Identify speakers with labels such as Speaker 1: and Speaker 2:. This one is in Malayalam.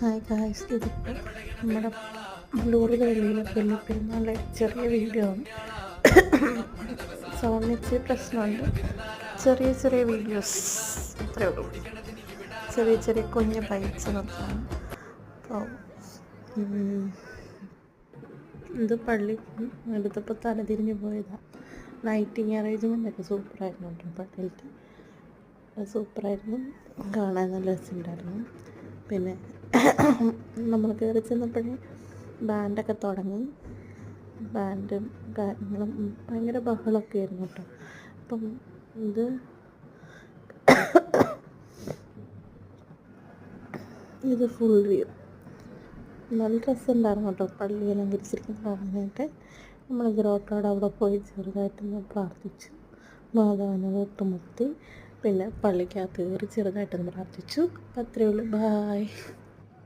Speaker 1: ഹായ് ഗായ്സ്, ഇതിപ്പോൾ നമ്മുടെ ബ്ലൂറിൽ വെളിയിലെ പെരുന്നാളിലെ ചെറിയ വീഡിയോ ആണ്. സൗണ്ടിന് ഇച്ചിരി പ്രശ്നമുണ്ട്. ചെറിയ ചെറിയ വീഡിയോസ് അത്രയേ ഉള്ളൂ. ചെറിയ ചെറിയ കുഞ്ഞ് ബൈറ്റ്സ് നോക്കാണ്. അപ്പോൾ ഇത് പള്ളി എടുത്തപ്പോൾ തലതിരിഞ്ഞ് പോയതാണ്. ലൈറ്റിങ് അറേഞ്ച്മെൻ്റൊക്കെ സൂപ്പറായിരുന്നു കേട്ടോ. പള്ളിയിലത്തെ സൂപ്പറായിരുന്നു, കാണാൻ നല്ല രസമുണ്ടായിരുന്നു. പിന്നെ നമ്മൾ കയറി ചെന്നപ്പോഴേ ബാൻഡൊക്കെ തുടങ്ങി. ബാൻഡും കാര്യങ്ങളും ഭയങ്കര ബഹളമൊക്കെ ആയിരുന്നു കേട്ടോ. അപ്പം ഇത് ഫുൾ വ്യൂ നല്ല രസമുണ്ടായിരുന്നു കേട്ടോ. പള്ളി അലങ്കരിച്ചിരിക്കുന്ന കാണാനായിട്ട് നമ്മൾ ഗ്രോട്ടോടെ അവിടെ പോയി ചെറുതായിട്ടൊന്ന് പ്രാർത്ഥിച്ചു, മാതാവിനെ തൊട്ടുമുത്തി. പിന്നെ പള്ളിക്കകത്ത് കയറി ചെറുതായിട്ടൊന്ന് പ്രാർത്ഥിച്ചു. അത്രയേ ഉള്ളൂ. ബായ്.